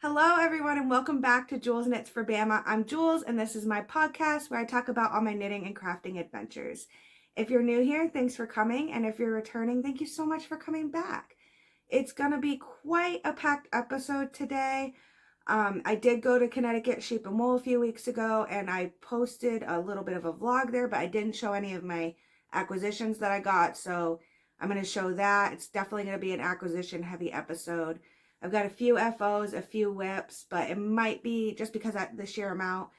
Hello everyone and welcome back to Jewels Knits for Bamma. I'm Jules and this is my podcast where I talk about all my knitting and crafting adventures. If you're new here, thanks for coming, and if you're returning, thank you so much for coming back. It's gonna be quite a packed episode today. I did go to Connecticut sheep and wool a few weeks ago and I posted a little bit of a vlog there, but I didn't show any of my acquisitions that I got, so I'm going to show that. It's definitely going to be an acquisition heavy episode. I've got a few FOs, a few whips, but it might be, just because of the sheer amount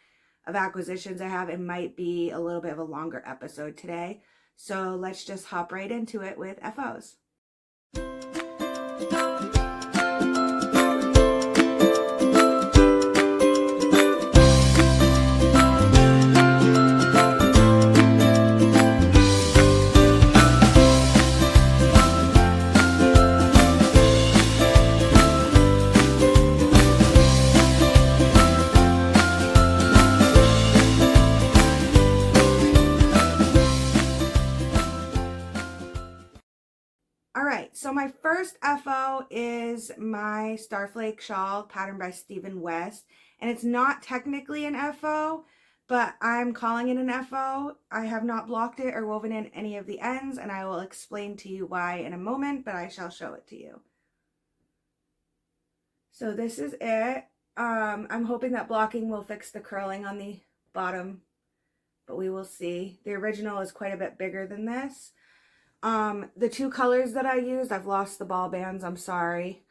of acquisitions I have, it might be a little bit of a longer episode today. So let's just hop right into it with FOs. So my first FO is my Snowflake Shawl patterned by Stephen West, and it's not technically an FO, but I'm calling it an FO. I have not blocked it or woven in any of the ends, and I will explain to you why in a moment, but I shall show it to you. So this is it. I'm hoping that blocking will fix the curling on the bottom, but we will see. The original is quite a bit bigger than this. The two colors that I used, I've lost the ball bands, I'm sorry,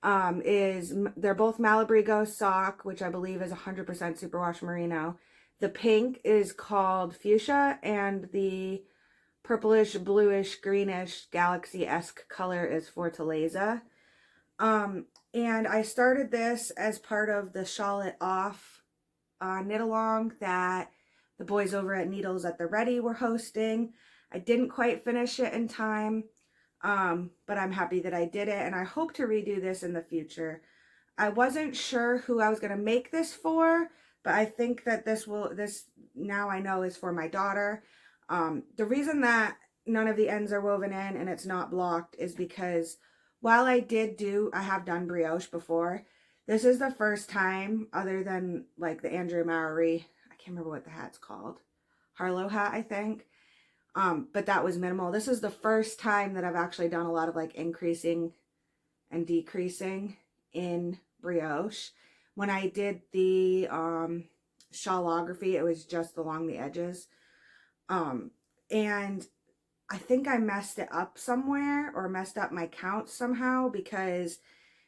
they're both Malabrigo sock, which I believe is 100% superwash merino. The pink is called fuchsia, and the purplish, bluish, greenish, galaxy-esque color is Fortaleza. And I started this as part of the Shawl It Off knit along that the boys over at Needles at the Ready were hosting. I didn't quite finish it in time, but I'm happy that I did it, and I hope to redo this in the future. I wasn't sure who I was going to make this for, but I think that this now I know is for my daughter. The reason that none of the ends are woven in and it's not blocked is because while I have done brioche before, this is the first time, other than like the Andrew Mowry, I can't remember what the hat's called, Harlow hat, I think. But that was minimal. This is the first time that I've actually done a lot of like increasing and decreasing in brioche. When I did the shawlography, it was just along the edges. And I think I messed it up somewhere, or messed up my count somehow, because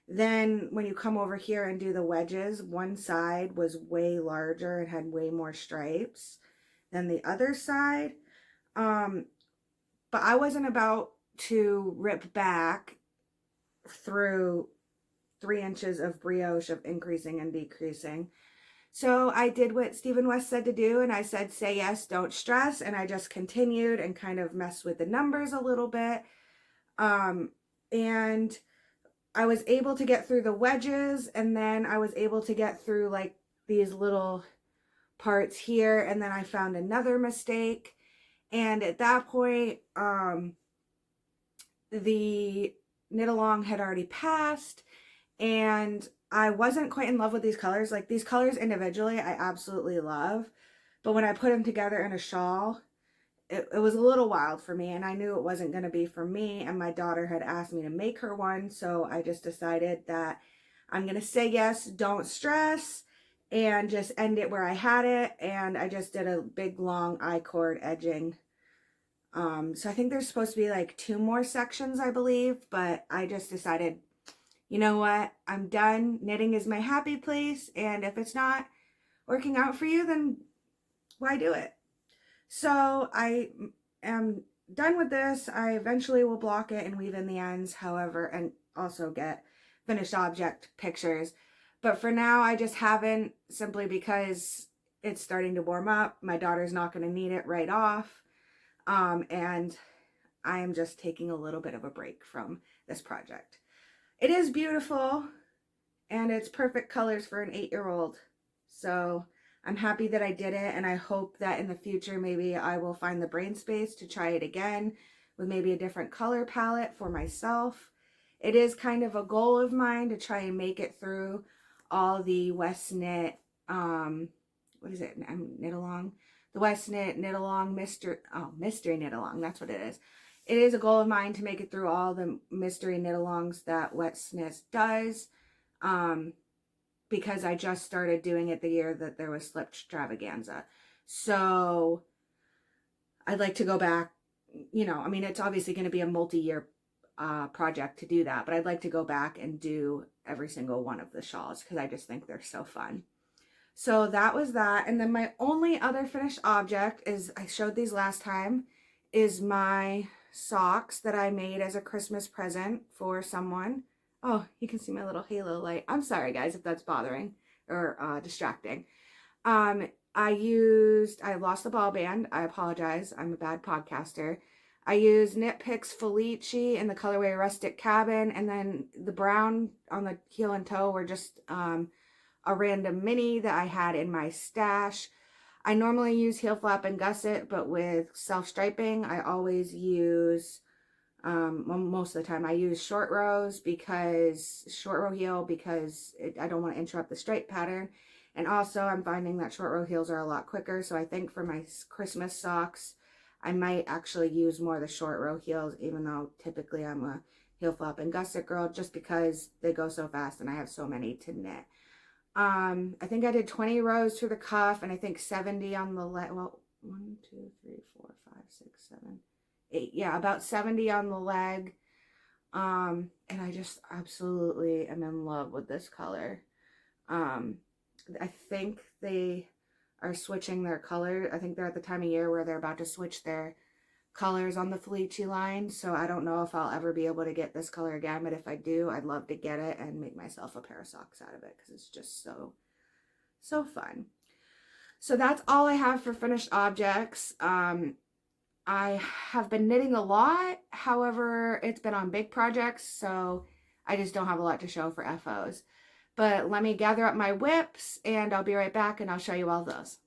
then when you come over here and do the wedges, one side was way larger and had way more stripes than the other side. But I wasn't about to rip back through 3 inches of brioche of increasing and decreasing. So I did what Stephen West said to do, and I said, say yes, don't stress. And I just continued and kind of messed with the numbers a little bit. And I was able to get through the wedges, and then I was able to get through like these little parts here. And then I found another mistake. And at that point, the knit along had already passed, and I wasn't quite in love with these colors. Like, these colors individually, I absolutely love, but when I put them together in a shawl, it was a little wild for me, and I knew it wasn't going to be for me, and my daughter had asked me to make her one, so I just decided that I'm going to say yes, don't stress, and just end it where I had it. And I just did a big long I-cord edging. So I think there's supposed to be like 2 more sections, I believe, but I just decided, you know what, I'm done. Knitting is my happy place, and if it's not working out for you, then why do it? So I am done with this. I eventually will block it and weave in the ends, however, and also get finished object pictures. But for now, I just haven't, simply because it's starting to warm up. My daughter's not going to need it right off. And I am just taking a little bit of a break from this project. It is beautiful, and it's perfect colors for an 8-year-old. So I'm happy that I did it, and I hope that in the future, maybe I will find the brain space to try it again with maybe a different color palette for myself. It is kind of a goal of mine to try and make it through all the West Knit, what is it? Knit Along. The West Knit Knit Along Mystery Knit Along. That's what it is. It is a goal of mine to make it through all the mystery knit alongs that West Knits does. Because I just started doing it the year that there was Slip Extravaganza. So I'd like to go back, you know, I mean, it's obviously going to be a multi-year project to do that, but I'd like to go back and do every single one of the shawls because I just think they're so fun. So that was that. And then my only other finished object is, I showed these last time, is my socks that I made as a Christmas present for someone. Oh, you can see my little halo light. I'm sorry guys if that's bothering or distracting. I lost the ball band. I apologize. I'm a bad podcaster. I used Knit Picks Felici in the colorway Rustic Cabin, and then the brown on the heel and toe were just a random mini that I had in my stash. I normally use heel flap and gusset, but with self-striping, I always use, most of the time, I use short row heel because I don't want to interrupt the stripe pattern. And also, I'm finding that short row heels are a lot quicker, so I think for my Christmas socks, I might actually use more of the short row heels, even though typically I'm a heel flap and gusset girl, just because they go so fast and I have so many to knit. I think I did 20 rows through the cuff, and I think 70 on the leg. Well, 1, 2, 3, 4, 5, 6, 7, 8. Yeah, about 70 on the leg. And I just absolutely am in love with this color. I think they are switching their color. I think they're at the time of year where they're about to switch their colors on the Felici line, so I don't know if I'll ever be able to get this color again, but if I do, I'd love to get it and make myself a pair of socks out of it because it's just so fun. So that's all I have for finished objects. I have been knitting a lot, however, it's been on big projects, so I just don't have a lot to show for FOs. But let me gather up my whips and I'll be right back and I'll show you all those.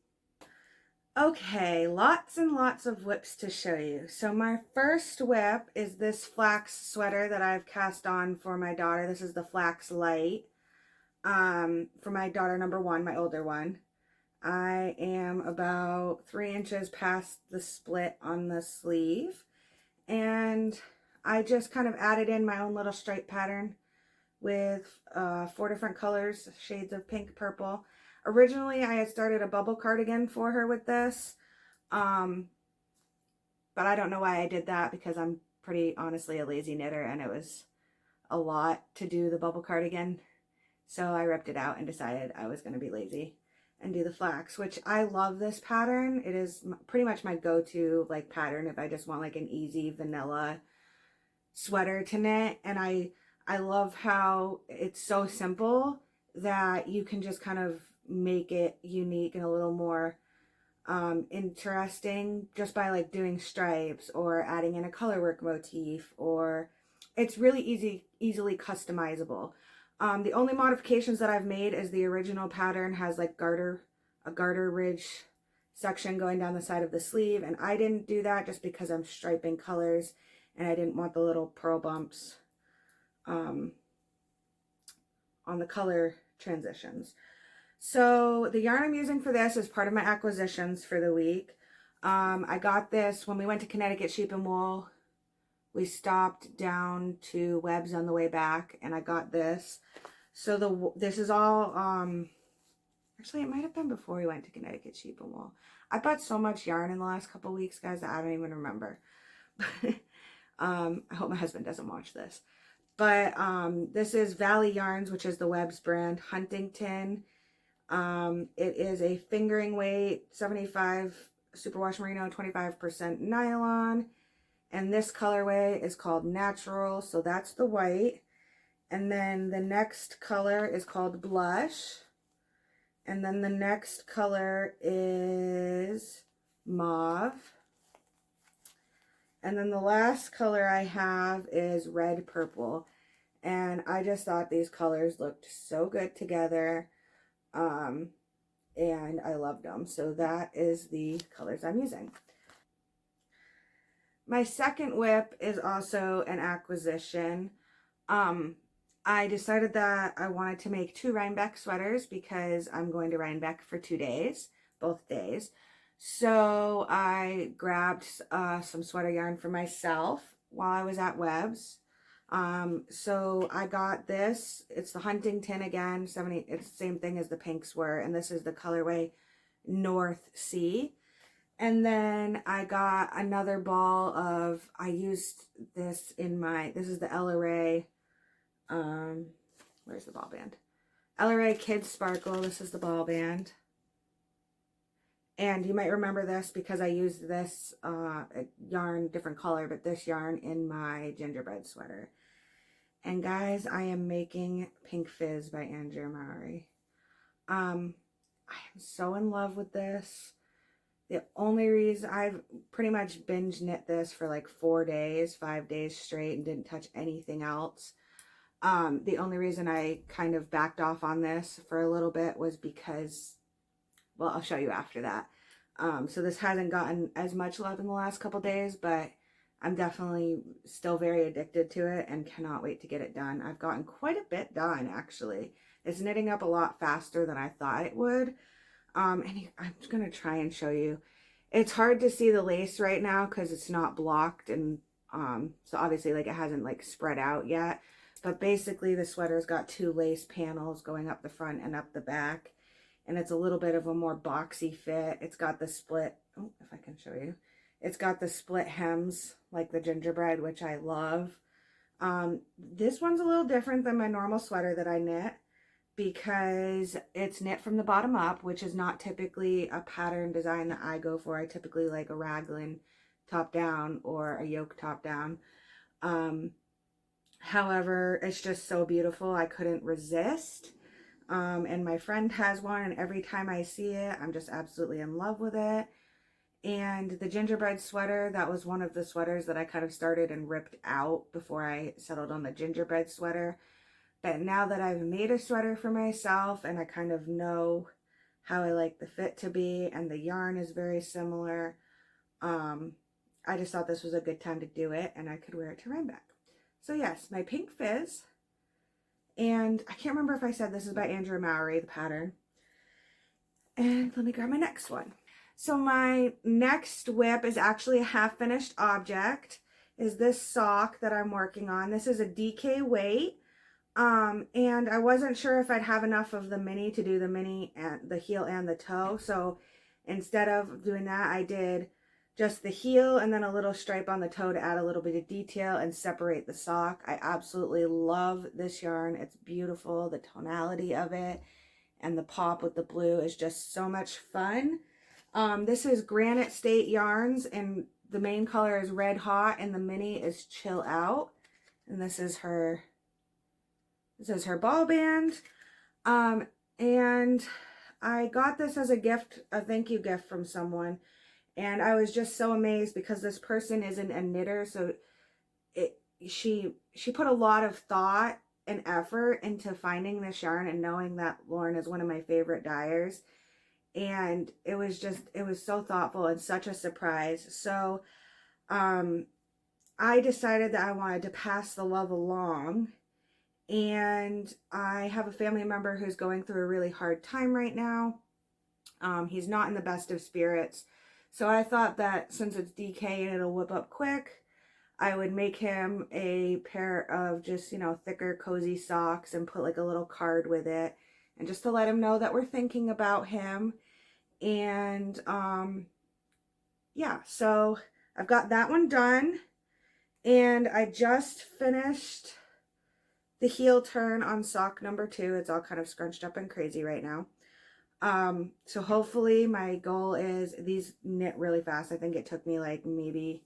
Okay, lots and lots of whips to show you. So my first whip is this flax sweater that I've cast on for my daughter. This is the Flax Light for my daughter number 1, my older one. I am about 3 inches past the split on the sleeve, and I just kind of added in my own little stripe pattern with 4 different colors, shades of pink, purple. Originally, I had started a bubble cardigan for her with this, but I don't know why I did that because I'm pretty honestly a lazy knitter and it was a lot to do the bubble cardigan. So I ripped it out and decided I was going to be lazy and do the flax, which I love this pattern. It is pretty much my go-to like pattern if I just want like an easy vanilla sweater to knit. And I love how it's so simple that you can just kind of make it unique and a little more interesting just by like doing stripes or adding in a colorwork motif, or it's really easily customizable. The only modifications that I've made is the original pattern has like a garter ridge section going down the side of the sleeve, and I didn't do that just because I'm striping colors and I didn't want the little pearl bumps on the color transitions. So the yarn I'm using for this is part of my acquisitions for the week. I got this when we went to Connecticut Sheep and Wool. We stopped down to Webb's on the way back, and I got this. So this is all, actually it might have been before we went to Connecticut Sheep and Wool. I bought so much yarn in the last couple weeks, guys, that I don't even remember. I hope my husband doesn't watch this. But this is Valley Yarns, which is the Webb's brand, Huntington. It is a fingering weight, 75 superwash merino, 25% nylon. And this colorway is called Natural, so that's the white. And then the next color is called Blush. And then the next color is Mauve. And then the last color I have is Red Purple. And I just thought these colors looked so good together. And I loved them. So that is the colors I'm using. My second whip is also an acquisition. I decided that I wanted to make 2 Rhinebeck sweaters because I'm going to Rhinebeck for 2 days, both days. So I grabbed some sweater yarn for myself while I was at Webb's. So I got this. It's the Huntington again, 70. It's the same thing as the pinks were, and this is the colorway North Sea. And then I got another ball of, I used this in my, this is the LRA, where's the ball band? LRA Kids Sparkle, this is the ball band. And you might remember this because I used this yarn, different color, but this yarn in my gingerbread sweater. And guys, I am making Pink Fizz by Andrea Mowry. I am so in love with this. The only reason I've pretty much binge knit this for like 4 days, 5 days straight and didn't touch anything else. The only reason I kind of backed off on this for a little bit was because, well, I'll show you after that. So this hasn't gotten as much love in the last couple days, but I'm definitely still very addicted to it and cannot wait to get it done. I've gotten quite a bit done, actually. It's knitting up a lot faster than I thought it would. And I'm just going to try and show you. It's hard to see the lace right now because it's not blocked, and so obviously like it hasn't like spread out yet. But basically the sweater's got 2 lace panels going up the front and up the back, and it's a little bit of a more boxy fit. It's got the split, oh, if I can show you. It's got the split hems like the gingerbread, which I love. This one's a little different than my normal sweater that I knit, because it's knit from the bottom up, which is not typically a pattern design that I go for. I typically like a raglan top down or a yoke top down. However, it's just so beautiful, I couldn't resist. And my friend has one, and every time I see it, I'm just absolutely in love with it. And the gingerbread sweater, that was one of the sweaters that I kind of started and ripped out before I settled on the gingerbread sweater. But now that I've made a sweater for myself and I kind of know how I like the fit to be, and the yarn is very similar, I just thought this was a good time to do it, and I could wear it to Rhinebeck. So yes, my Pink Fizz. And I can't remember if I said this is by Andrea Mowry, the pattern. And let me grab my next one. So my next whip is actually a half-finished object, is this sock that I'm working on. This is a DK weight. And I wasn't sure if I'd have enough of the mini to do the mini and the heel and the toe. So instead of doing that, I did just the heel and then a little stripe on the toe to add a little bit of detail and separate the sock. I absolutely love this yarn. It's beautiful. The tonality of it and the pop with the blue is just so much fun. This is Granite State yarns, and the main color is Red Hot and the mini is Chill Out. And this is her ball band. And I got this as a gift, a thank you gift from someone. And I was just so amazed because this person isn't a knitter. So she put a lot of thought and effort into finding this yarn and knowing that Lauren is one of my favorite dyers. And it was so thoughtful and such a surprise. So, I decided that I wanted to pass the love along. And I have a family member who's going through a really hard time right now. He's not in the best of spirits. So I thought that since it's DK and it'll whip up quick, I would make him a pair of just, you know, thicker, cozy socks and put like a little card with it. And just to let him know that we're thinking about him. And yeah, so I've got that one done. And I just finished the heel turn on sock number 2. It's all kind of scrunched up and crazy right now. So hopefully my goal is, these knit really fast. I think it took me like maybe,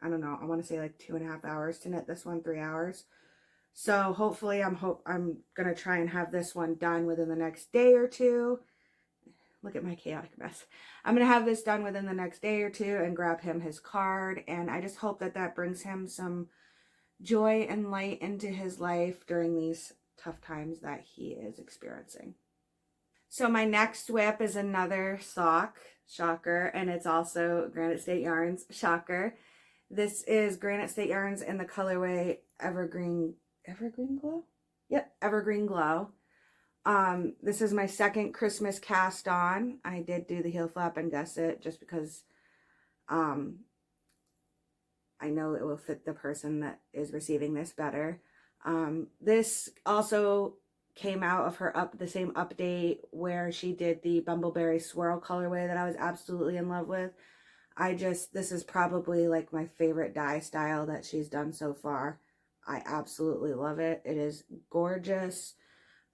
I don't know, I want to say like 2.5 hours to knit this one, 3 hours. So hopefully I'm going to try and have this one done within the next day or 2. Look at my chaotic mess. I'm going to have this done within the next day or 2 and grab him his card. And I just hope that that brings him some joy and light into his life during these tough times that he is experiencing. So my next whip is another sock, shocker, and it's also Granite State Yarns, shocker. This is Granite State yarns in the colorway Evergreen Glow? Yep, Evergreen Glow. This is my second Christmas cast on. I did do the heel flap and gusset just because I know it will fit the person that is receiving this better. This also came out of the same update where she did the Bumbleberry Swirl colorway that I was absolutely in love with. This is probably like my favorite dye style that she's done so far. I absolutely love it. It is gorgeous.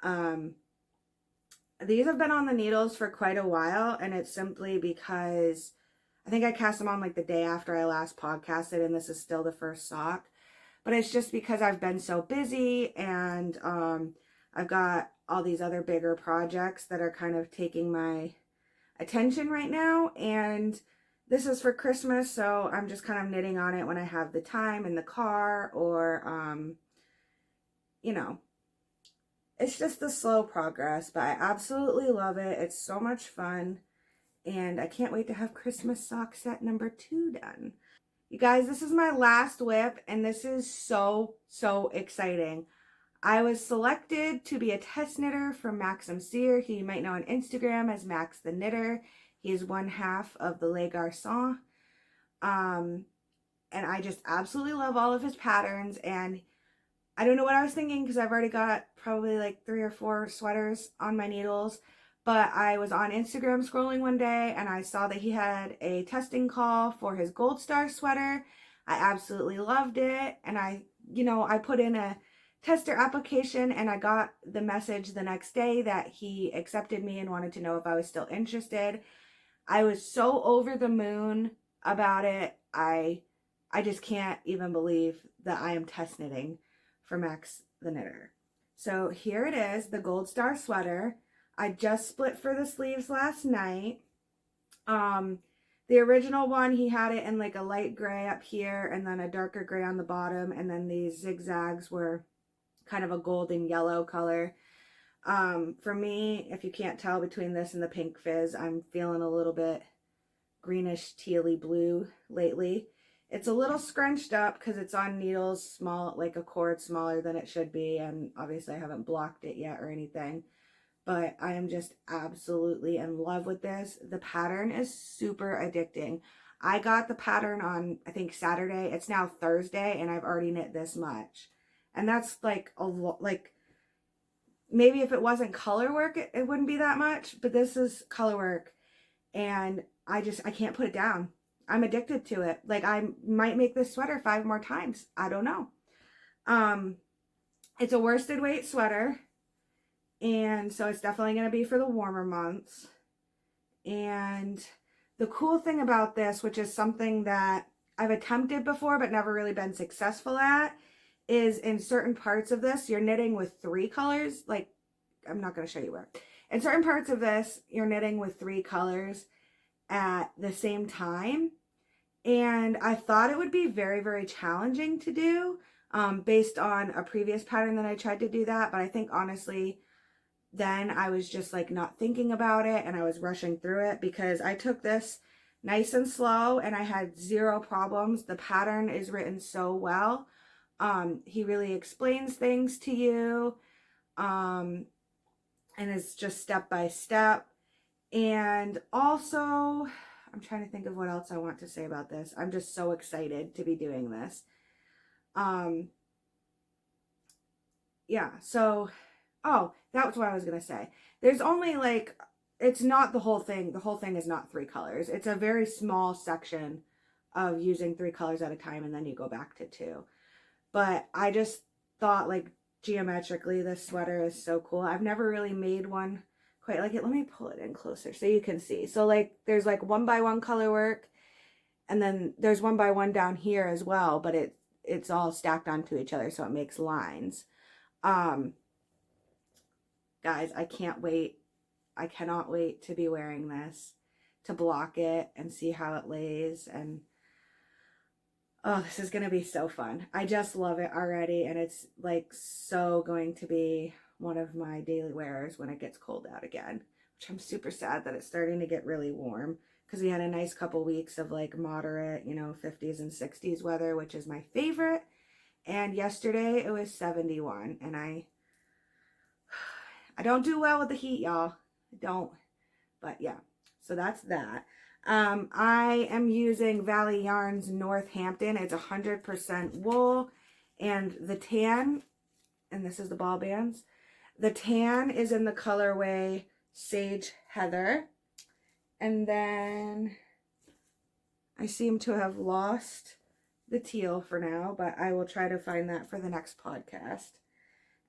These have been on the needles for quite a while, and it's simply because I think I cast them on like the day after I last podcasted, and this is still the first sock. But it's just because I've been so busy, and I've got all these other bigger projects that are kind of taking my attention right now, and this is for Christmas, so I'm just kind of knitting on it when I have the time in the car, or you know, it's just the slow progress, but I absolutely love it. It's so much fun, and I can't wait to have Christmas sock set number 2 done. You guys, this is my last whip, and this is so exciting. I was selected to be a test knitter for Maxim Sear, who you might know on Instagram as Max the Knitter. He is one half of the Les Garçons. And I just absolutely love all of his patterns, and I don't know what I was thinking because I've already got probably like 3 or 4 sweaters on my needles, but I was on Instagram scrolling one day and I saw that he had a testing call for his Gold Star sweater. I absolutely loved it, and I put in a tester application, and I got the message the next day that he accepted me and wanted to know if I was still interested. I was so over the moon about it. I just can't even believe that I am test knitting for Max the Knitter. So here it is, the Gold Star sweater. I just split for the sleeves last night. The original one, he had it in like a light gray up here and then a darker gray on the bottom, and then these zigzags were kind of a golden yellow color. For me, if you can't tell between this and the pink fizz, I'm feeling a little bit greenish tealy blue lately. It's a little scrunched up because it's on needles small, like a cord smaller than it should be, and obviously I haven't blocked it yet or anything, but I am just absolutely in love with this. The pattern is super addicting. I got the pattern on, I think, Saturday. It's now Thursday, and I've already knit this much, and that's like a lot. Like, maybe if it wasn't color work, it wouldn't be that much, but this is color work, and I can't put it down. I'm addicted to it. Like, I might make this sweater 5 more times. I don't know. It's a worsted weight sweater, and so it's definitely going to be for the warmer months. And the cool thing about this, which is something that I've attempted before but never really been successful at, is in certain parts of this, you're knitting with 3 colors. Like, I'm not going to show you where. In certain parts of this, you're knitting with 3 colors at the same time, and I thought it would be very challenging to do based on a previous pattern that I tried to do that, but I think honestly then I was just like not thinking about it, and I was rushing through it because I took this nice and slow and I had 0 problems. The pattern is written so well. He really explains things to you, and it's just step by step. And also, I'm trying to think of what else I want to say about this. I'm just so excited to be doing this. Yeah, so, oh, that was what I was going to say. There's only like, it's not the whole thing. The whole thing is not 3 colors. It's a very small section of using 3 colors at a time, and then you go back to 2. But I just thought, like, geometrically, this sweater is so cool. I've never really made one quite like it. Let me pull it in closer so you can see. So like there's like 1x1 color work, and then there's 1x1 down here as well, but it's all stacked onto each other, so it makes lines. Guys, I can't wait. I cannot wait to be wearing this, to block it and see how it lays. And oh, this is gonna be so fun. I just love it already, and it's like so going to be one of my daily wears when it gets cold out again, which I'm super sad that it's starting to get really warm because we had a nice couple weeks of like moderate, you know, 50s and 60s weather, which is my favorite. And yesterday it was 71, and I don't do well with the heat, y'all. I don't, but yeah, so that's that. I am using Valley Yarns Northampton. It's 100% wool, and the tan, and this is the ball bands. The tan is in the colorway Sage Heather. And then I seem to have lost the teal for now, but I will try to find that for the next podcast.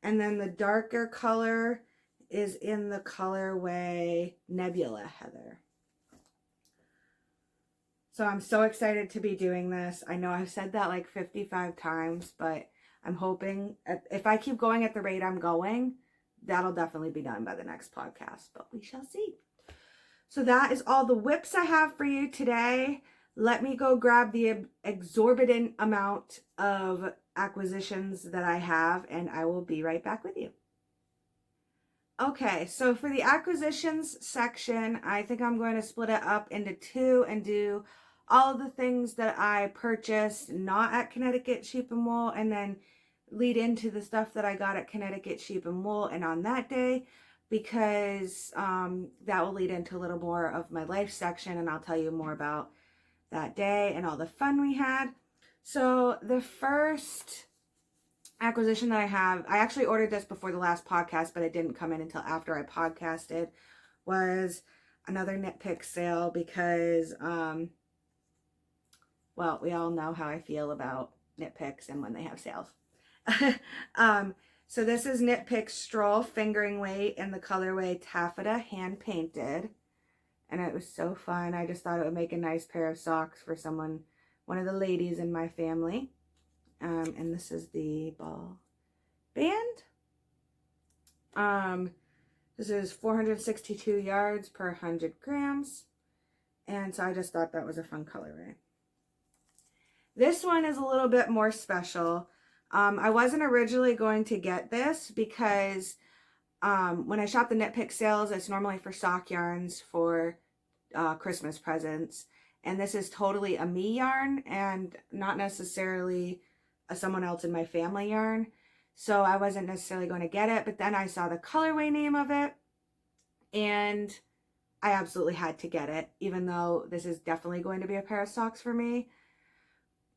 And then the darker color is in the colorway Nebula Heather. So I'm so excited to be doing this. I know I've said that like 55 times, but I'm hoping if I keep going at the rate I'm going, that'll definitely be done by the next podcast, but we shall see. So that is all the whips I have for you today. Let me go grab the exorbitant amount of acquisitions that I have, and I will be right back with you. Okay, so for the acquisitions section, I think I'm going to split it up into two and do all of the things that I purchased not at Connecticut Sheep and Wool, and then lead into the stuff that I got at Connecticut Sheep and Wool and on that day, because that will lead into a little more of my life section, and I'll tell you more about that day and all the fun we had. So the first acquisition that I have, I actually ordered this before the last podcast, but it didn't come in until after I podcasted, was another Knit Pick sale, because well, we all know how I feel about Knit Picks and when they have sales. So this is Knit Pick Stroll Fingering Weight in the colorway Taffeta Hand Painted. And it was so fun. I just thought it would make a nice pair of socks for someone, one of the ladies in my family. And this is the ball band. This is 462 yards per 100 grams. And so I just thought that was a fun colorway. This one is a little bit more special. I wasn't originally going to get this because when I shop the Knit Pick sales, it's normally for sock yarns for Christmas presents. And this is totally a me yarn and not necessarily someone else in my family yarn. So I wasn't necessarily going to get it, but then I saw the colorway name of it and I absolutely had to get it, even though this is definitely going to be a pair of socks for me.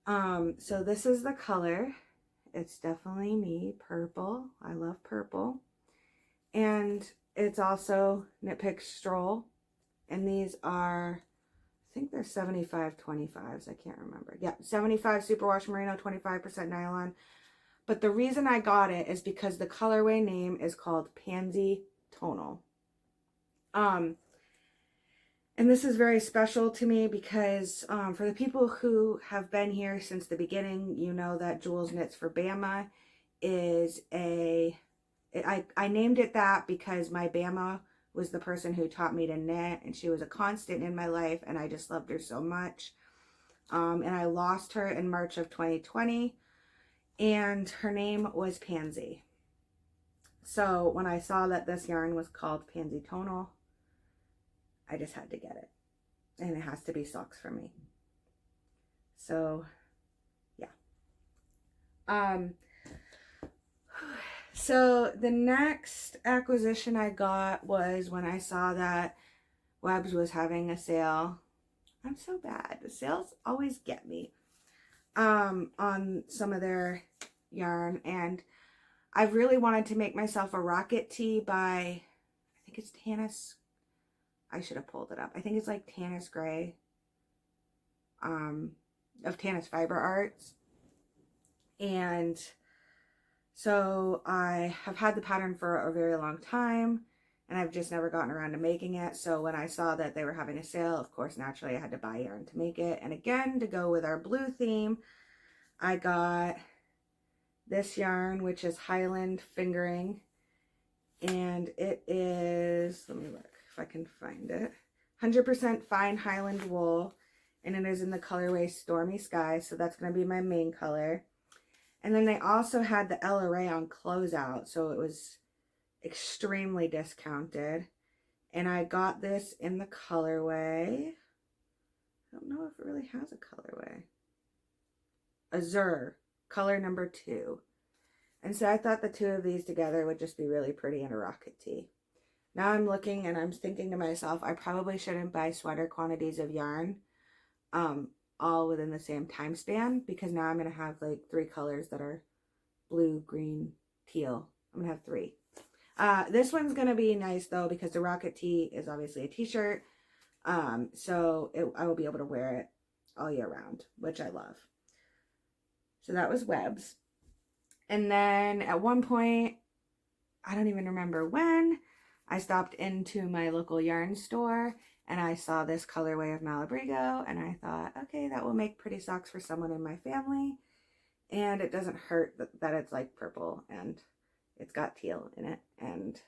So this is the color. It's definitely me, purple. I love purple. And it's also Knit Pick Stroll. And these are, I think they're 75/25s. I can't remember. Yeah, 75 superwash merino, 25% nylon. But the reason I got it is because the colorway name is called Pansy Tonal. And this is very special to me because for the people who have been here since the beginning, you know that JewelsKnitsforbamma is I named it that because my Bamma was the person who taught me to knit, and she was a constant in my life, and I just loved her so much. And I lost her in March of 2020, and her name was Pansy. So when I saw that this yarn was called Pansy Tonal, I just had to get it. And it has to be socks for me. So, yeah. So the next acquisition I got was when I saw that Webb's was having a sale. I'm so bad. The sales always get me on some of their yarn. And I've really wanted to make myself a rocket tee by, I think it's Tanis. I should have pulled it up. I think it's like Tanis Gray of Tanis Fiber Arts. And so I have had the pattern for a very long time, and I've just never gotten around to making it. So when I saw that they were having a sale, of course, naturally I had to buy yarn to make it. And again, to go with our blue theme, I got this yarn, which is Highland Fingering. And it is, let me look if I can find it, 100% fine Highland wool, and it is in the colorway Stormy Sky, so that's going to be my main color. And then they also had the Ella Ray on closeout, so it was extremely discounted. And I got this in the colorway, I don't know if it really has a colorway. Azure, color number 2. And so I thought the two of these together would just be really pretty in a rocket tee. Now I'm looking and I'm thinking to myself, I probably shouldn't buy sweater quantities of yarn all within the same time span, because now I'm going to have like 3 colors that are blue, green, teal. I'm going to have 3. This one's going to be nice though, because the rocket tee is obviously a t-shirt. So I will be able to wear it all year round, which I love. So that was Webs. And then at one point, I don't even remember when, I stopped into my local yarn store and I saw this colorway of Malabrigo and I thought, okay, that will make pretty socks for someone in my family. And it doesn't hurt that it's like purple and it's got teal in it. And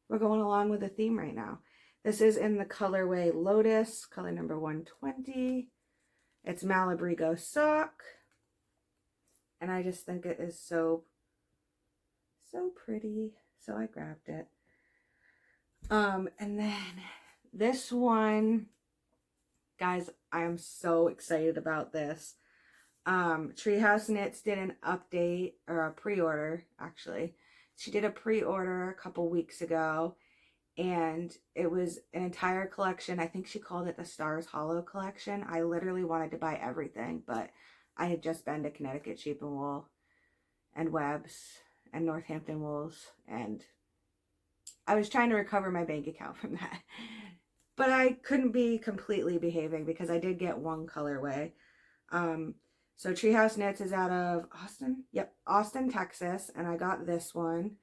we're going along with the theme right now. This is in the colorway Lotus, color number 120. It's Malabrigo sock. And I just think it is so pretty. So I grabbed it. And then this one, guys, I am so excited about this. Treehouse Knits did an update, or a pre-order actually. She did a pre-order a couple weeks ago, and it was an entire collection. I think she called it the Stars Hollow collection. I literally wanted to buy everything, but I had just been to Connecticut Sheep and Wool and Webs and Northampton Wools, and I was trying to recover my bank account from that. But I couldn't be completely behaving because I did get one colorway. So Treehouse Knits is out of Austin. Yep, Austin, Texas, and I got this one.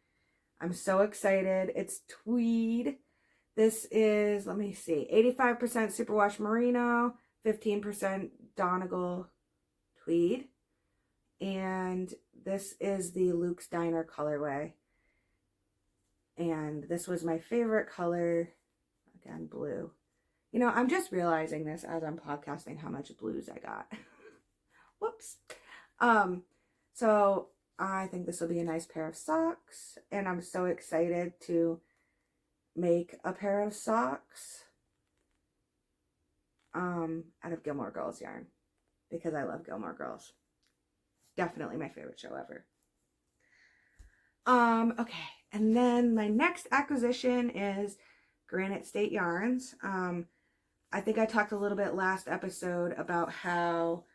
I'm so excited. It's tweed. This is, let me see, 85% superwash merino, 15% Donegal tweed. And this is the Luke's Diner colorway. And this was my favorite color. Again, blue. You know, I'm just realizing this as I'm podcasting how much blues I got. Whoops. So I think this will be a nice pair of socks. And I'm so excited to make a pair of socks out of Gilmore Girls yarn, because I love Gilmore Girls. Definitely my favorite show ever. Okay, and then my next acquisition is Granite State yarns. I think I talked a little bit last episode about how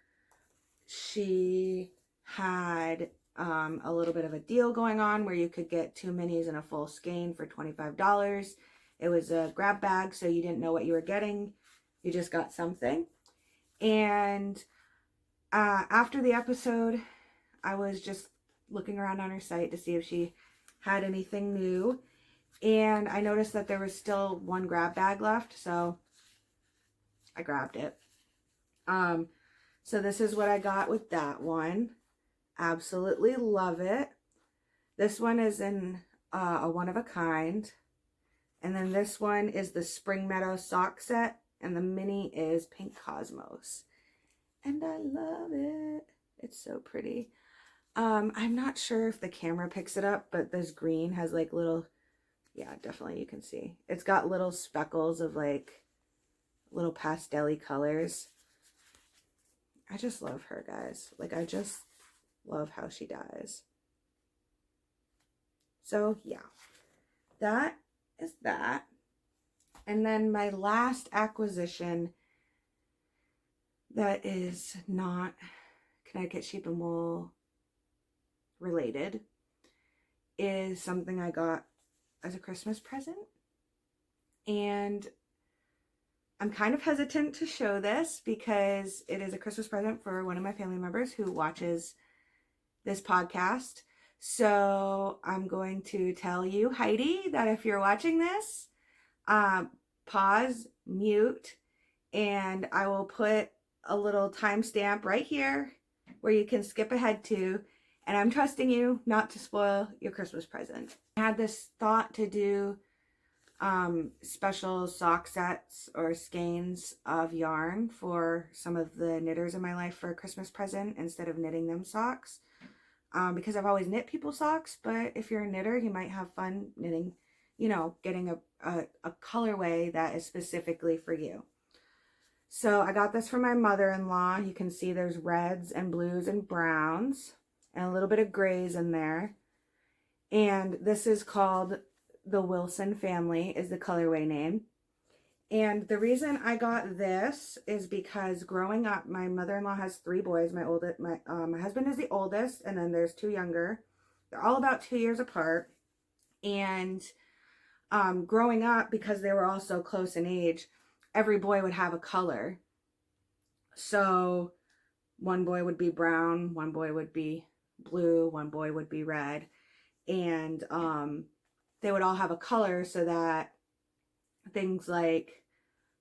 she had a little bit of a deal going on where you could get 2 minis and a full skein for $25. It was a grab bag, so you didn't know what you were getting. You just got something. And after the episode, I was just looking around on her site to see if she had anything new. And I noticed that there was still one grab bag left, so I grabbed it. So this is what I got with that one. Absolutely love it. This one is in a one-of-a-kind. And then this one is the Spring Meadow sock set. And the mini is Pink Cosmos. And I love it. It's so pretty. I'm not sure if the camera picks it up, but this green has like little, yeah, definitely you can see. It's got little speckles of like little pastel-y colors. I just love her, guys. Like, I just love how she dyes. So, yeah. That is that. And then my last acquisition that is not Connecticut Sheep and Wool related is something I got as a Christmas present. And I'm kind of hesitant to show this because it is a Christmas present for one of my family members who watches this podcast. So I'm going to tell you, Heidi, that if you're watching this, pause, mute, and I will put a little timestamp right here where you can skip ahead to, and I'm trusting you not to spoil your Christmas present. I had this thought to do special sock sets or skeins of yarn for some of the knitters in my life for a Christmas present instead of knitting them socks, because I've always knit people socks. But if you're a knitter, you might have fun knitting, you know, getting a colorway that is specifically for you. So I got this from my mother-in-law. You can see there's reds and blues and browns and a little bit of grays in there. And this is called the Wilson Family is the colorway name. And the reason I got this is because growing up, my mother-in-law has 3 boys. My husband is the oldest, and then there's 2 younger. They're all about 2 years apart. And growing up, because they were all so close in age, every boy would have a color. So one boy would be brown, one boy would be blue, one boy would be red. And they would all have a color so that things like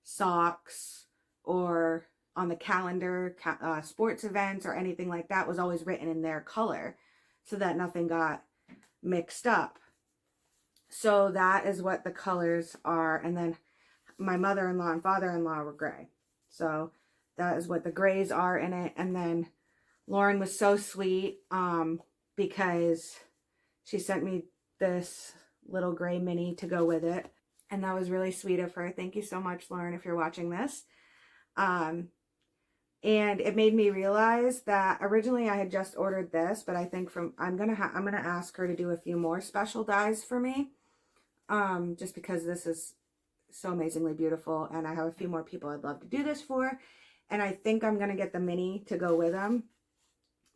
socks or on the calendar, sports events or anything like that was always written in their color so that nothing got mixed up. So that is what the colors are. And then my mother-in-law and father-in-law were gray. So that is what the grays are in it. And then Lauren was so sweet because she sent me this little gray mini to go with it. And that was really sweet of her. Thank you so much, Lauren, if you're watching this. And it made me realize that originally I had just ordered this, but I think I'm gonna ask her to do a few more special dyes for me. Just because this is so amazingly beautiful, and I have a few more people I'd love to do this for. And I think I'm gonna get the mini to go with them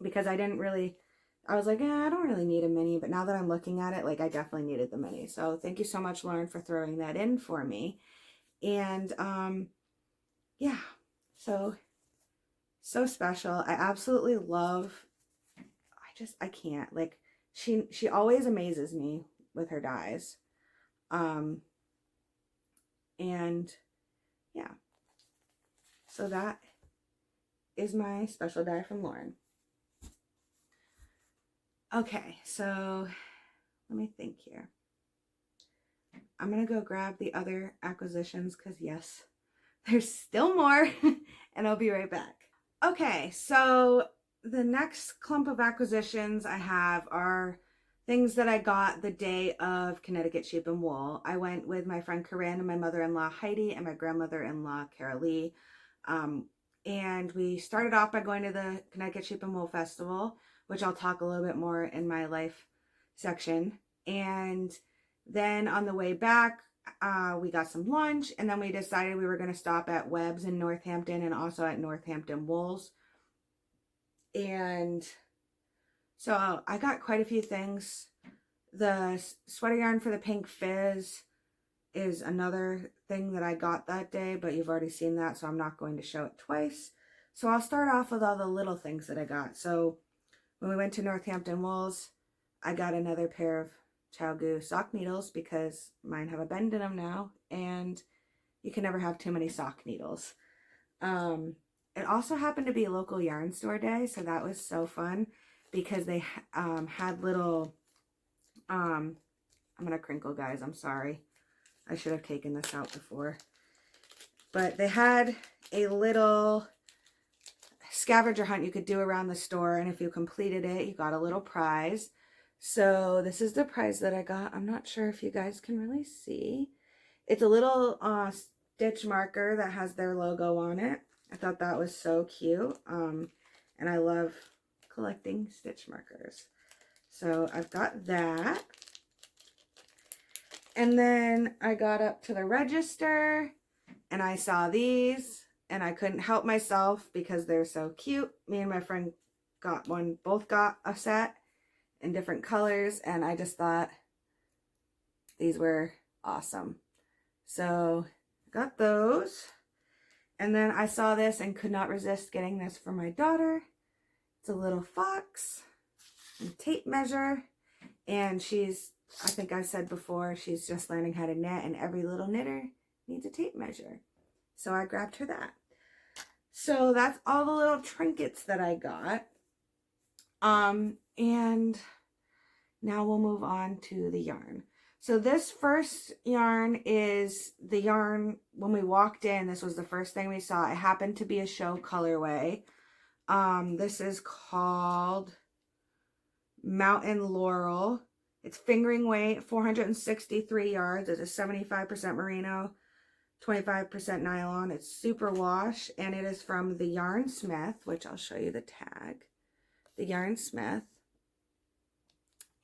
because I was like, I don't really need a mini, but now that I'm looking at it, like I definitely needed the mini. So thank you so much, Lauren, for throwing that in for me. And yeah, so special. I absolutely love, I can't, like she always amazes me with her dyes. And yeah, so that is my special dye from Lauren. Okay, so let me think here. I'm gonna go grab the other acquisitions because yes, there's still more and I'll be right back. Okay, so the next clump of acquisitions I have are things that I got the day of Connecticut Sheep and Wool. I went with my friend Corinne and my mother-in-law Heidi and my grandmother-in-law Carol Lee. And we started off by going to the Connecticut Sheep and Wool Festival, which I'll talk a little bit more in my life section. And then on the way back, we got some lunch, and then we decided we were going to stop at Webb's in Northampton and also at Northampton Wools. And so I got quite a few things. The sweater yarn for the Pink Fizz is another thing that I got that day, but you've already seen that, so I'm not going to show it twice. So I'll start off with all the little things that I got. So when we went to Northampton Wools, I got another pair of ChowGoo sock needles because mine have a bend in them now, and you can never have too many sock needles. It also happened to be a local yarn store day, so that was so fun because they had little, I'm gonna crinkle, guys, I'm sorry. I should have taken this out before. But they had a little scavenger hunt you could do around the store, and if you completed it, you got a little prize. So this is the prize that I got. I'm not sure if you guys can really see. It's a little stitch marker that has their logo on it. I thought that was so cute. And I love collecting stitch markers. So I've got that. And then I got up to the register and I saw these and I couldn't help myself because they're so cute. Me and my friend got one, both got a set in different colors, and I just thought these were awesome. So got those. And then I saw this and could not resist getting this for my daughter. It's a little fox and tape measure, and she's, I think I said before, she's just learning how to knit, and every little knitter needs a tape measure. So I grabbed her that. So that's all the little trinkets that I got. And now we'll move on to the yarn. So this first yarn is the yarn, when we walked in, this was the first thing we saw. It happened to be a show colorway. This is called Mountain Laurel. It's fingering weight, 463 yards. It's a 75% merino, 25% nylon. It's super wash, and it is from the Yarn Smith, which I'll show you the tag. The Yarn Smith.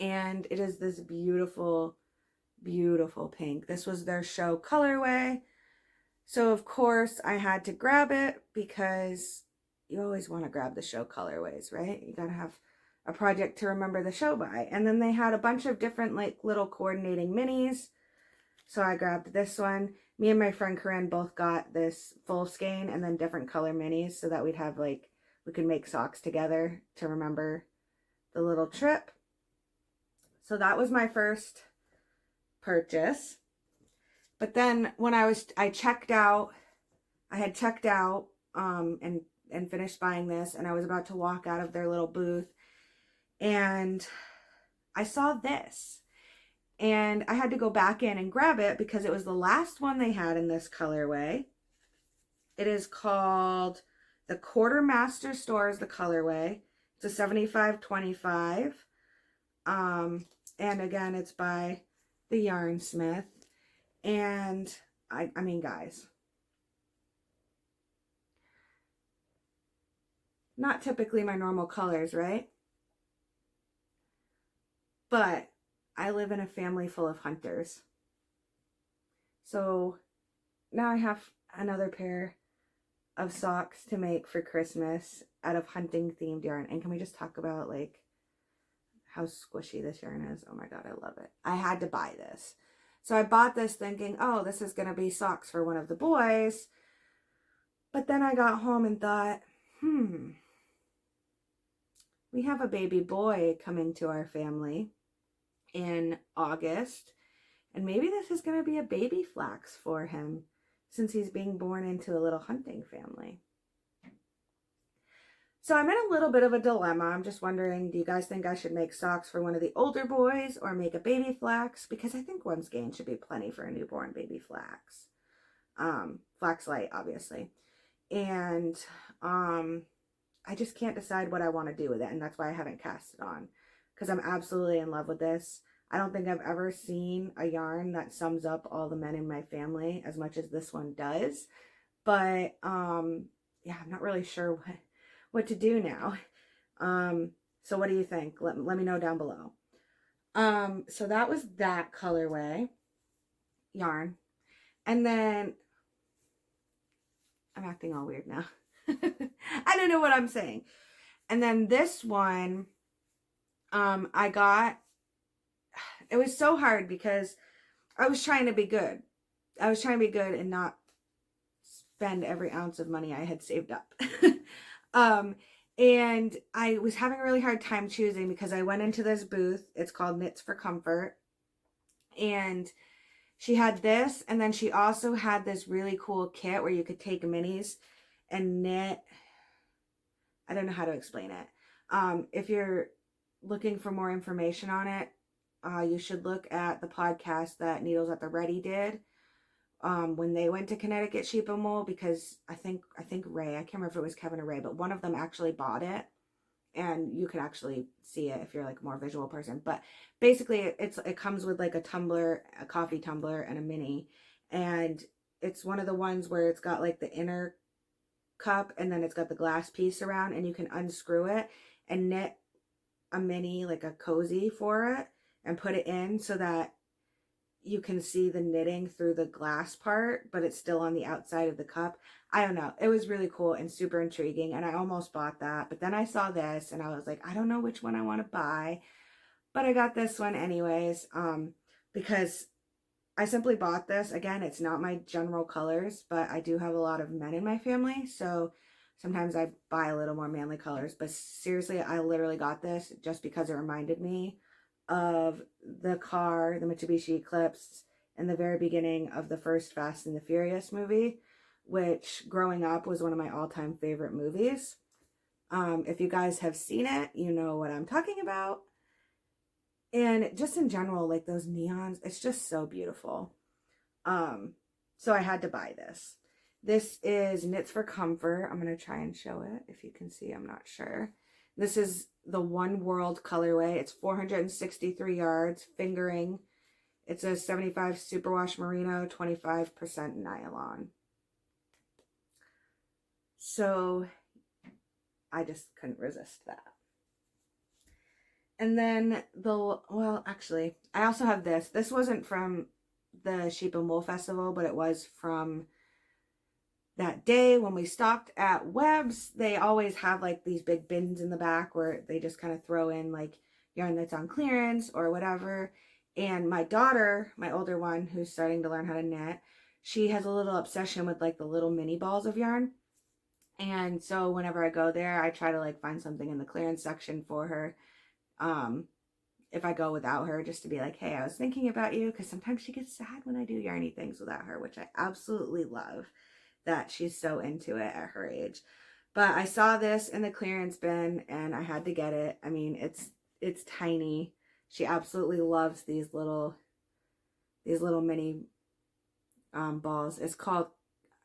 And it is this beautiful, beautiful pink. This was their show colorway. So of course I had to grab it because you always want to grab the show colorways, right? You gotta have a project to remember the show by. And then they had a bunch of different like little coordinating minis. So I grabbed this one. Me and my friend Corinne both got this full skein and then different color minis so that we'd have like, we could make socks together to remember the little trip. So that was my first purchase. But then when I checked out, I had checked out and finished buying this, and I was about to walk out of their little booth, and I saw this. And I had to go back in and grab it because it was the last one they had in this colorway. It is called the Quartermaster Store is the colorway. It's a 75-25. And again, it's by the Yarn Smith. And I mean, guys, not typically my normal colors, right? But I live in a family full of hunters. So now I have another pair of socks to make for Christmas out of hunting themed yarn. And can we just talk about like how squishy this yarn is? Oh my God, I love it. I had to buy this. So I bought this thinking, oh, this is going to be socks for one of the boys. But then I got home and thought, we have a baby boy coming to our family in August, and maybe this is going to be a baby flax for him since he's being born into a little hunting family. So I'm in a little bit of a dilemma. I'm just wondering, do you guys think I should make socks for one of the older boys or make a baby flax? Because I think one skein should be plenty for a newborn baby flax. Flax Light, obviously. And I just can't decide what I want to do with it, and that's why I haven't cast it on, because I'm absolutely in love with this. I don't think I've ever seen a yarn that sums up all the men in my family as much as this one does. But yeah, I'm not really sure what to do now. So what do you think? Let me know down below. So that was that colorway yarn. And then I'm acting all weird now. I don't know what I'm saying. And then this one, I got, it was so hard because I was trying to be good. I was trying to be good and not spend every ounce of money I had saved up. And I was having a really hard time choosing because I went into this booth. It's called Knits for Comfort. And she had this, and then she also had this really cool kit where you could take minis and knit. I don't know how to explain it. If you're looking for more information on it, you should look at the podcast that Needles at the Ready did when they went to Connecticut Sheep and Wool, because I think Ray, I can't remember if it was Kevin or Ray, but one of them actually bought it, and you can actually see it if you're like a more visual person. But basically it comes with like a tumbler, a coffee tumbler, and a mini, and it's one of the ones where it's got like the inner cup and then it's got the glass piece around, and you can unscrew it and knit a mini, like a cozy for it, and put it in so that you can see the knitting through the glass part, but it's still on the outside of the cup. I don't know. It was really cool and super intriguing, and I almost bought that. But then I saw this, and I was like, I don't know which one I want to buy. But I got this one anyways, because I simply bought this. Again, it's not my general colors, but I do have a lot of men in my family, so sometimes I buy a little more manly colors. But seriously, I literally got this just because it reminded me of the car, the Mitsubishi Eclipse, in the very beginning of the first Fast and the Furious movie, which growing up was one of my all-time favorite movies. If you guys have seen it, you know what I'm talking about. And just in general, like those neons, it's just so beautiful. So I had to buy this. This is Knits for Comfort. I'm going to try and show it. If you can see, I'm not sure. This is the One World colorway. It's 463 yards, fingering. It's a 75 superwash merino, 25% nylon. So I just couldn't resist that. And then well, actually, I also have this. This wasn't from the Sheep and Wool Festival, but it was from that day when we stopped at Webb's. They always have like these big bins in the back where they just kind of throw in like yarn that's on clearance or whatever. And my daughter, my older one, who's starting to learn how to knit, she has a little obsession with like the little mini balls of yarn. And so whenever I go there, I try to like find something in the clearance section for her. If I go without her, just to be like, hey, I was thinking about you, because sometimes she gets sad when I do yarny things without her, which I absolutely love that she's so into it at her age. But I saw this in the clearance bin and I had to get it. I mean, it's tiny. She absolutely loves these little mini balls. It's called,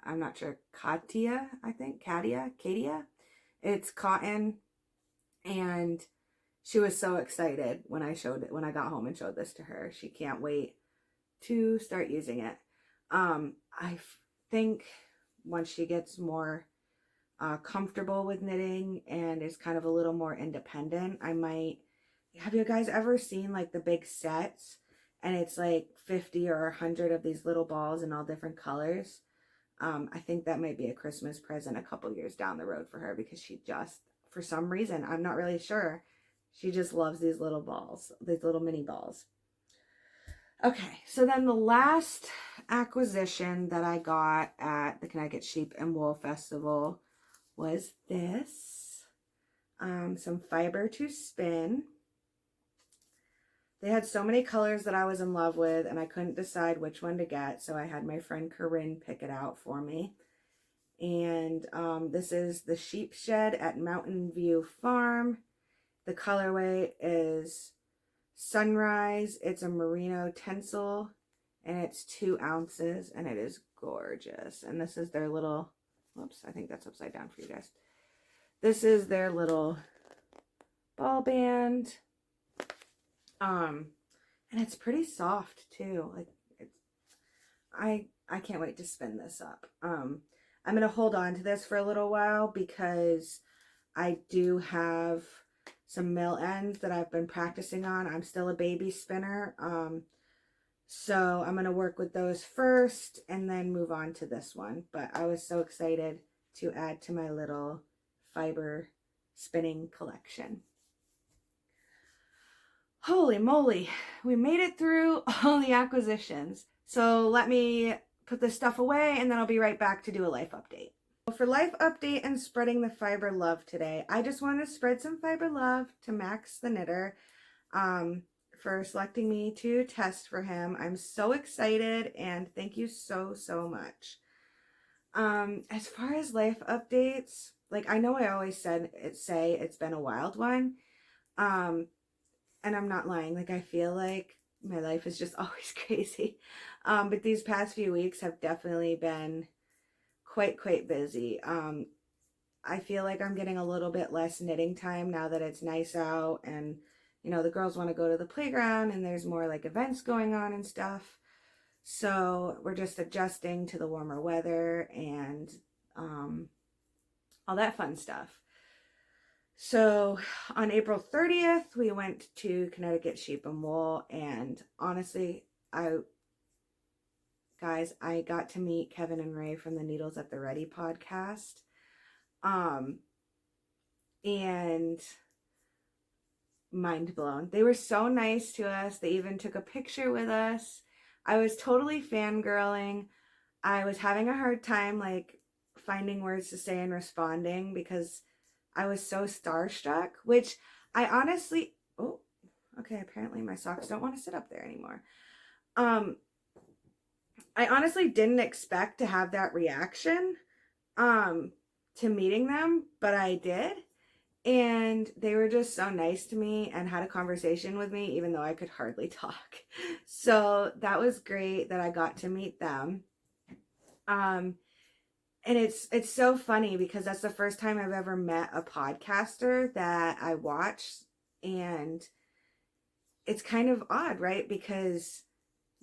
I'm not sure, Katia, I think, Katia. It's cotton, and she was so excited when I got home and showed this to her. She can't wait to start using it. I think once she gets more comfortable with knitting and is kind of a little more independent, I might. Have you guys ever seen like the big sets and it's like 50 or 100 of these little balls in all different colors? I think that might be a Christmas present a couple years down the road for her, because she just, for some reason, I'm not really sure, she just loves these little balls, these little mini balls. Okay, so then the last acquisition that I got at the Connecticut Sheep and Wool Festival was this. Some fiber to spin. They had so many colors that I was in love with, and I couldn't decide which one to get, so I had my friend Corinne pick it out for me. And this is the Sheep Shed at Mountain View Farm. The colorway is Sunrise. It's a merino tencel, and it's 2 ounces, and it is gorgeous. And this is their little, whoops, I think that's upside down for you guys. This is their little ball band. And it's pretty soft too. Like I can't wait to spin this up. I'm gonna hold on to this for a little while because I do have some mill ends that I've been practicing on. I'm still a baby spinner. So I'm gonna work with those first and then move on to this one. But I was so excited to add to my little fiber spinning collection. Holy moly, we made it through all the acquisitions. So let me put this stuff away and then I'll be right back to do a life update. For life update and spreading the fiber love today, I just want to spread some fiber love to Max the knitter for selecting me to test for him. I'm so excited and thank you so much. As far as life updates, like I know I always say it's been a wild one. And I'm not lying, like I feel like my life is just always crazy. But these past few weeks have definitely been quite busy. I feel like I'm getting a little bit less knitting time now that it's nice out and, you know, the girls want to go to the playground and there's more like events going on and stuff. So we're just adjusting to the warmer weather and all that fun stuff. So on April 30th, we went to Connecticut Sheep and Wool, and honestly, I got to meet Kevin and Ray from the Needles at the Ready podcast. And mind blown. They were so nice to us. They even took a picture with us. I was totally fangirling. I was having a hard time like finding words to say and responding because I was so starstruck, which I honestly, oh, okay, apparently my socks don't want to sit up there anymore. I honestly didn't expect to have that reaction to meeting them, but I did. And they were just so nice to me and had a conversation with me, even though I could hardly talk. So that was great that I got to meet them. And it's so funny because that's the first time I've ever met a podcaster that I watch, and it's kind of odd, right? Because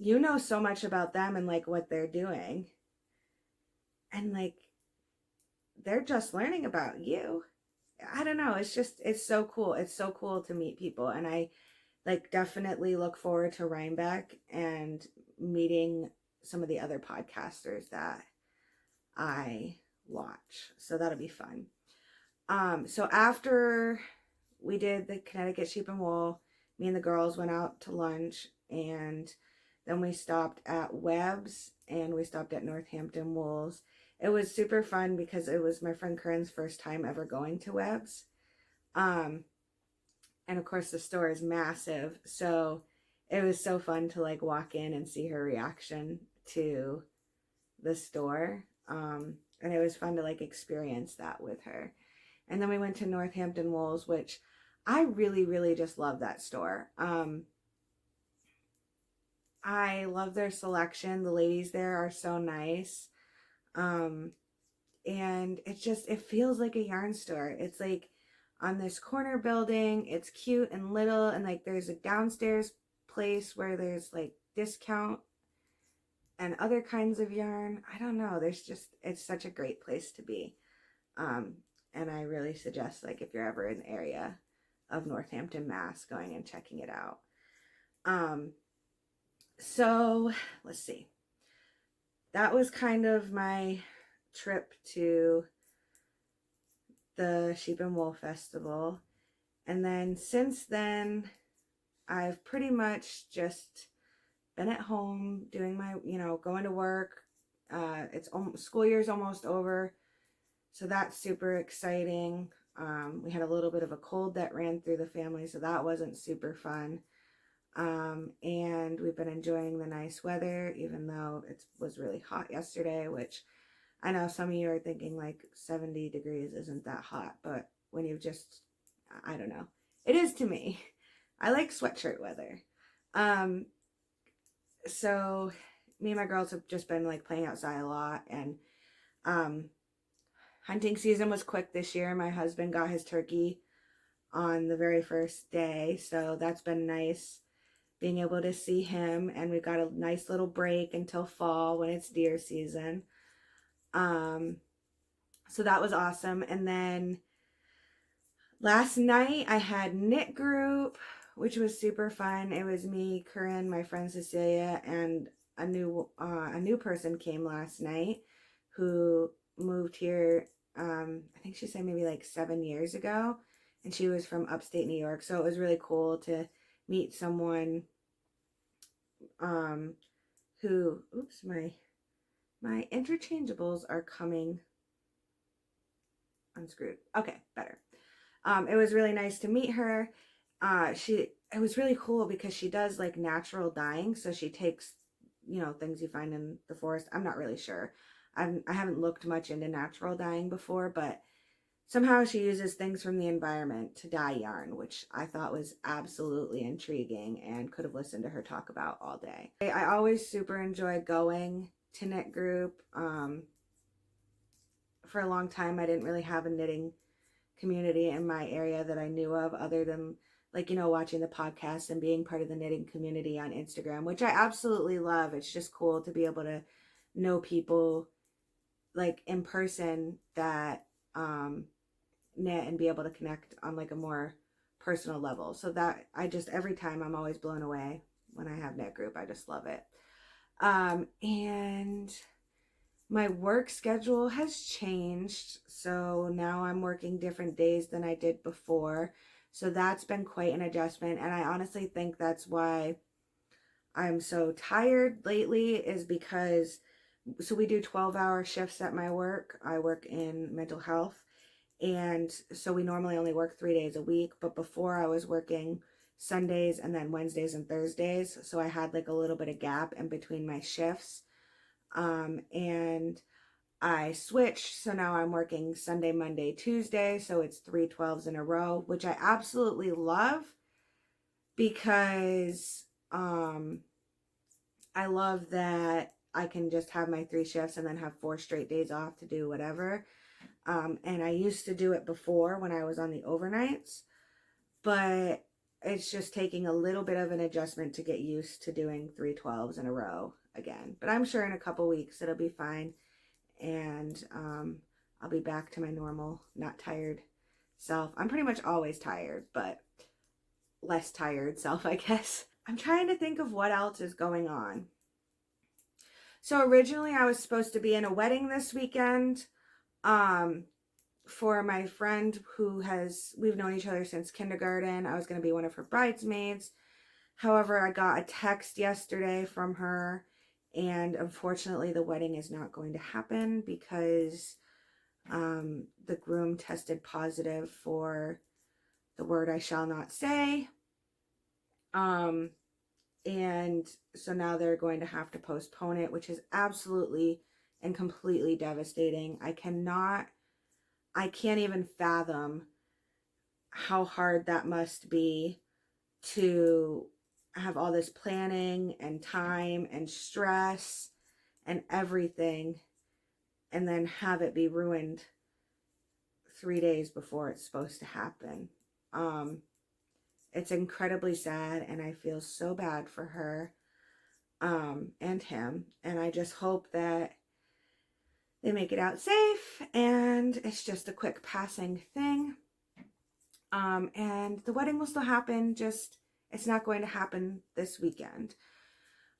you know so much about them and like what they're doing. And like they're just learning about you. I don't know. It's so cool. It's so cool to meet people. And I like definitely look forward to Rhinebeck and meeting some of the other podcasters that I watch. So that'll be fun. So after we did the Connecticut Sheep and Wool, me and the girls went out to lunch, and then we stopped at Webb's and we stopped at Northampton Wools. It was super fun because it was my friend Corinne's first time ever going to Webb's. And of course the store is massive, so it was so fun to like walk in and see her reaction to the store. And it was fun to like experience that with her. And then we went to Northampton Wools, which I really, really just love that store. I love their selection. The ladies there are so nice. And it feels like a yarn store. It's like on this corner building. It's cute and little, and like there's a downstairs place where there's like discount and other kinds of yarn. I don't know. It's such a great place to be. And I really suggest, like, if you're ever in the area of Northampton, Mass, going and checking it out. So let's see. That was kind of my trip to the Sheep and Wool Festival. And then since then, I've pretty much just been at home doing my, going to work. School year's almost over, so that's super exciting. We had a little bit of a cold that ran through the family, so that wasn't super fun. And we've been enjoying the nice weather, even though it was really hot yesterday, which I know some of you are thinking like 70 degrees isn't that hot, but when you've just, I don't know. It is to me. I like sweatshirt weather. So me and my girls have just been like playing outside a lot, and hunting season was quick this year. My husband got his turkey on the very first day, so that's been nice being able to see him, and we've got a nice little break until fall when it's deer season. So that was awesome. And then last night I had knit group, which was super fun. It was me, Corinne, my friend Cecilia, and a new person came last night who moved here. I think she said maybe like 7 years ago, and she was from upstate New York. So it was really cool to meet someone who, oops, my interchangeables are coming unscrewed. Okay, better. It was really nice to meet her. It was really cool because she does like natural dyeing. So she takes, things you find in the forest. I'm not really sure. I haven't looked much into natural dyeing before, but somehow she uses things from the environment to dye yarn, which I thought was absolutely intriguing and could have listened to her talk about all day. I always super enjoy going to knit group. For a long time, I didn't really have a knitting community in my area that I knew of, other than like, watching the podcast and being part of the knitting community on Instagram, which I absolutely love. It's just cool to be able to know people like in person that knit and be able to connect on like a more personal level. So that every time I'm always blown away when I have knit group. I just love it. And my work schedule has changed, so now I'm working different days than I did before. So that's been quite an adjustment, and I honestly think that's why I'm so tired lately, is because, so we do 12-hour shifts at my work. I work in mental health, and so we normally only work 3 days a week, but before I was working Sundays and then Wednesdays and Thursdays, so I had like a little bit of gap in between my shifts. And I switched, so now I'm working Sunday, Monday, Tuesday, so it's 3 12s in a row, which I absolutely love because I love that I can just have my 3 shifts and then have 4 straight days off to do whatever. And I used to do it before when I was on the overnights, but it's just taking a little bit of an adjustment to get used to doing 312s in a row again. But I'm sure in a couple weeks it'll be fine. And I'll be back to my normal, not tired self. I'm pretty much always tired, but less tired self, I guess. I'm trying to think of what else is going on. So originally I was supposed to be in a wedding this weekend for my friend we've known each other since kindergarten. I was going to be one of her bridesmaids. However, I got a text yesterday from her, and unfortunately the wedding is not going to happen because the groom tested positive for the word I shall not say. And so now they're going to have to postpone it, which is absolutely and completely devastating. I can't even fathom how hard that must be to have all this planning and time and stress and everything, and then have it be ruined 3 days before it's supposed to happen. It's incredibly sad, and I feel so bad for her and him, and I just hope that they make it out safe and it's just a quick passing thing. And the wedding will still happen, just it's not going to happen this weekend.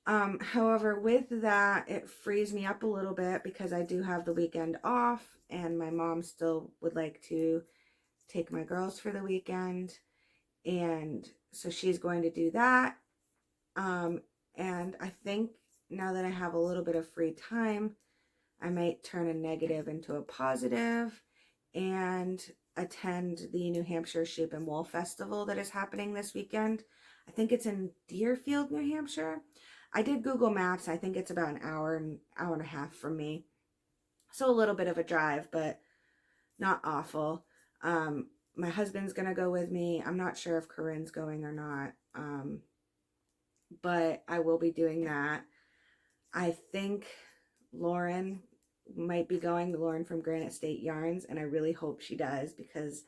However, with that, it frees me up a little bit because I do have the weekend off, and my mom still would like to take my girls for the weekend. And so she's going to do that. And I think now that I have a little bit of free time, I might turn a negative into a positive and attend the New Hampshire Sheep and Wool Festival that is happening this weekend. I think it's in Deerfield, New Hampshire. I did Google Maps. I think it's about an hour and a half from me. So a little bit of a drive, but not awful. My husband's going to go with me. I'm not sure if Corinne's going or not. But I will be doing that. I think Lauren might be going, Lauren from Granite State Yarns, and I really hope she does, because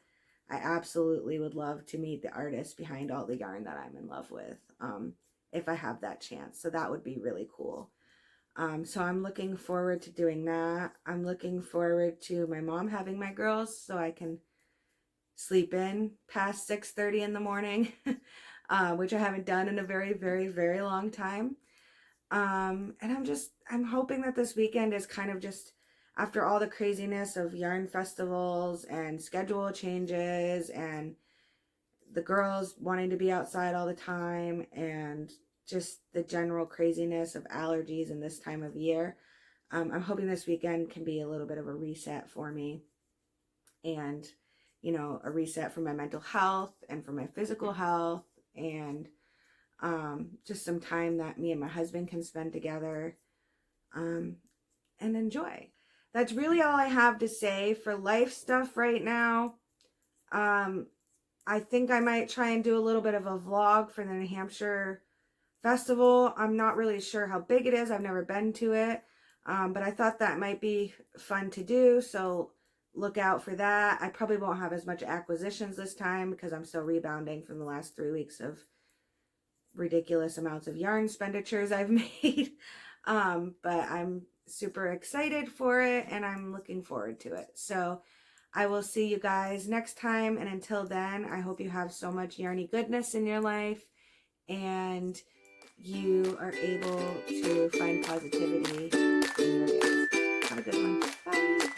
I absolutely would love to meet the artist behind all the yarn that I'm in love with, if I have that chance. So that would be really cool. So I'm looking forward to doing that. I'm looking forward to my mom having my girls so I can sleep in past 6:30 in the morning, which I haven't done in a very, very, very long time. And I'm hoping that this weekend is kind of just, after all the craziness of yarn festivals and schedule changes and the girls wanting to be outside all the time and just the general craziness of allergies in this time of year, I'm hoping this weekend can be a little bit of a reset for me, and, you know, a reset for my mental health and for my physical health, and just some time that me and my husband can spend together and enjoy. That's really all I have to say for life stuff right now. I think I might try and do a little bit of a vlog for the New Hampshire Festival. I'm not really sure how big it is. I've never been to it, but I thought that might be fun to do, so look out for that. I probably won't have as much acquisitions this time because I'm still rebounding from the last 3 weeks of ridiculous amounts of yarn expenditures I've made. But I'm super excited for it, and I'm looking forward to it. So I will see you guys next time, and until then, I hope you have so much yarny goodness in your life and you are able to find positivity in your days. Have a good one. Bye.